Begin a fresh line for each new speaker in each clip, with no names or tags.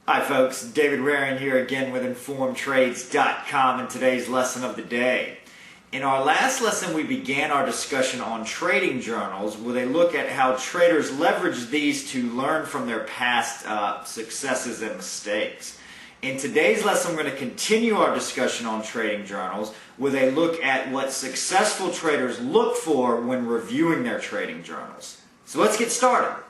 Hi folks, David Rarin here again with InformedTrades.com and today's lesson of the day. In our last lesson we began our discussion on trading journals with a look at how traders leverage these to learn from their past successes and mistakes. In today's lesson we're going to continue our discussion on trading journals with a look at what successful traders look for when reviewing their trading journals. So let's get started.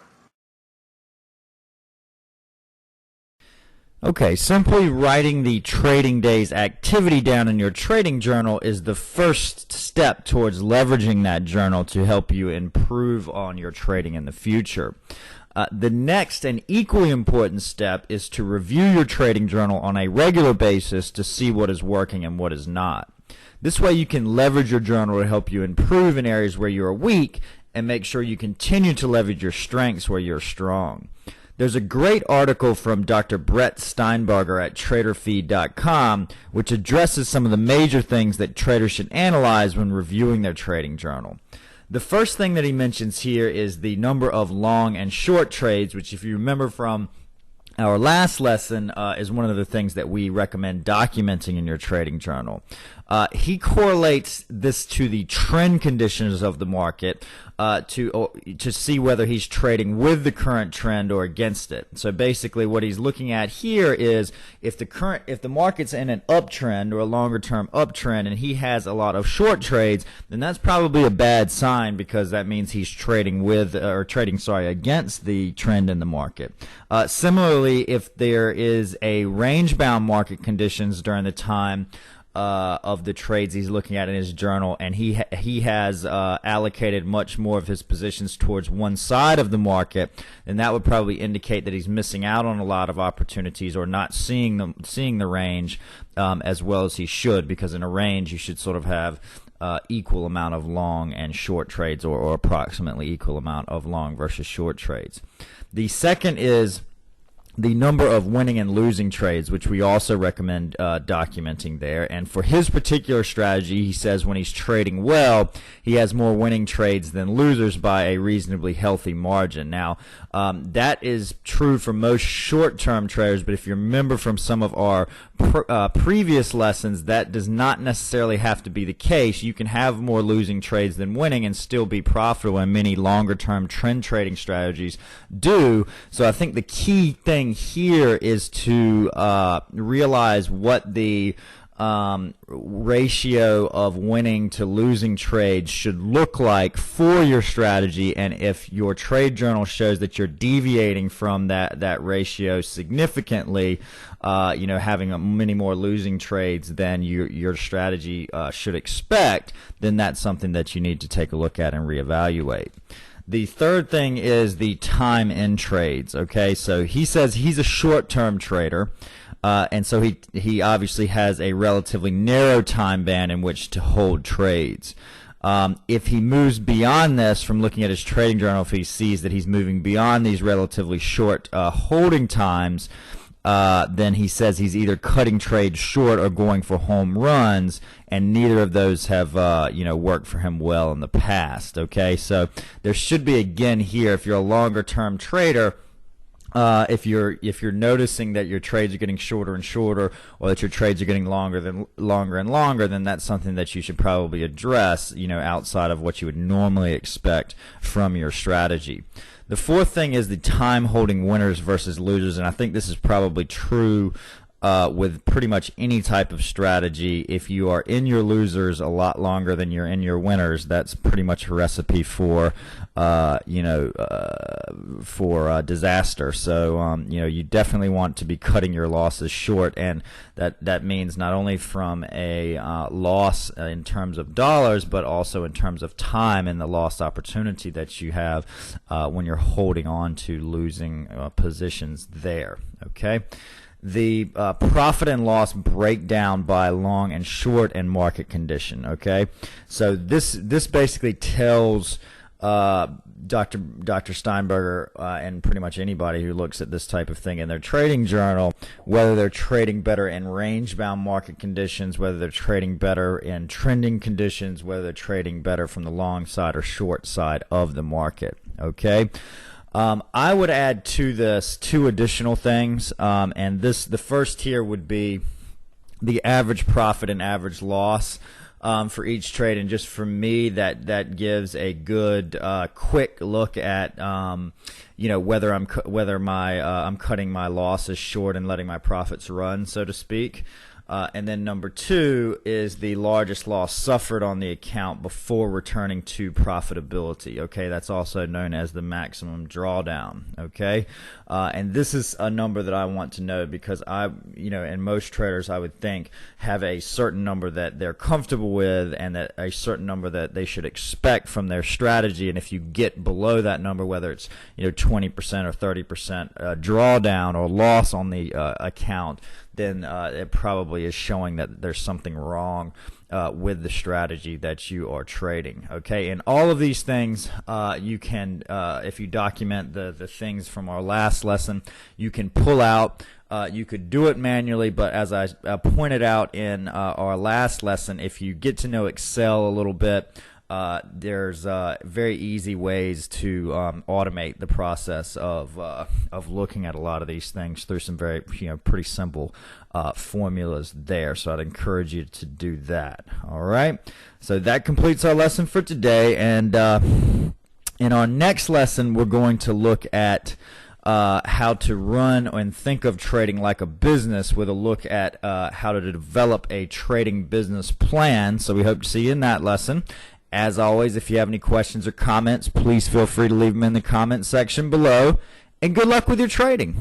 Okay, simply writing the trading day's activity down in your trading journal is the first step towards leveraging that journal to help you improve on your trading in the future. The next and equally important step is to review your trading journal on a regular basis to see what is working and what is not. This way you can leverage your journal to help you improve in areas where you are weak and make sure you continue to leverage your strengths where you're strong. There's a great article from Dr. Brett Steenbarger at TraderFeed.com which addresses some of the major things that traders should analyze when reviewing their trading journal. The first thing that he mentions here is the number of long and short trades, which if you remember from our last lesson is one of the things that we recommend documenting in your trading journal. He correlates this to the trend conditions of the market to see whether he's trading with the current trend or against it. So basically what he's looking at here is if the market's in an uptrend or a longer term uptrend and he has a lot of short trades, then that's probably a bad sign because that means he's trading against the trend in the market. Similarly, if there is a range bound market conditions during the time of the trades he's looking at in his journal, and he has allocated much more of his positions towards one side of the market, then that would probably indicate that he's missing out on a lot of opportunities or not seeing the range as well as he should, because in a range you should sort of have equal amount of long and short trades, or approximately equal amount of long versus short trades. The second is the number of winning and losing trades, which we also recommend documenting there. And for his particular strategy, he says when he's trading well, he has more winning trades than losers by a reasonably healthy margin. Now, that is true for most short-term traders, but if you remember from some of our previous lessons, that does not necessarily have to be the case. You can have more losing trades than winning and still be profitable, and many longer-term trend trading strategies do. So I think the key thing here is to realize what the ratio of winning to losing trades should look like for your strategy, and if your trade journal shows that you're deviating from that ratio significantly, having many more losing trades than your strategy should expect, then that's something that you need to take a look at and reevaluate. The third thing is the time in trades. Okay, so he says he's a short-term trader, and so he obviously has a relatively narrow time band in which to hold trades. If he moves beyond this from looking at his trading journal, if he sees that he's moving beyond these relatively short holding times, then he says he's either cutting trades short or going for home runs, and neither of those have worked for him well in the past. Okay, so there should be, again here, if you're a longer term trader, if you're noticing that your trades are getting shorter and shorter, or that your trades are getting longer and longer, then that's something that you should probably address, outside of what you would normally expect from your strategy. The fourth thing is the time holding winners versus losers, and I think this is probably true with pretty much any type of strategy. If you are in your losers a lot longer than you're in your winners, that's pretty much a recipe for disaster. So you definitely want to be cutting your losses short, and that means not only from a loss in terms of dollars, but also in terms of time and the lost opportunity that you have when you're holding on to losing positions there. Okay. The profit and loss breakdown by long and short and market condition. Okay, so this basically tells Dr. Steenbarger and pretty much anybody who looks at this type of thing in their trading journal, whether they're trading better in range-bound market conditions, whether they're trading better in trending conditions, whether they're trading better from the long side or short side of the market. Okay. I would add to this two additional things, and the first here would be the average profit and average loss for each trade. And just for me, that gives a good quick look at whether I'm cutting my losses short and letting my profits run, so to speak. And then number two is the largest loss suffered on the account before returning to profitability. Okay, that's also known as the maximum drawdown. Okay, and this is a number that I want to know because and most traders, I would think, have a certain number that they're comfortable with and that a certain number that they should expect from their strategy. And if you get below that number, whether it's 20% or 30% drawdown or loss on the account, then it probably is showing that there's something wrong with the strategy that you are trading. Okay, and all of these things you can, if you document the things from our last lesson, you can pull out. You could do it manually, but as I pointed out in our last lesson, if you get to know Excel a little bit, there's very easy ways to automate the process of looking at a lot of these things through some very pretty simple formulas there. So I'd encourage you to do that. All right. So that completes our lesson for today, and in our next lesson, we're going to look at how to run and think of trading like a business, with a look at how to develop a trading business plan. So we hope to see you in that lesson. As always, if you have any questions or comments, please feel free to leave them in the comment section below. And good luck with your trading.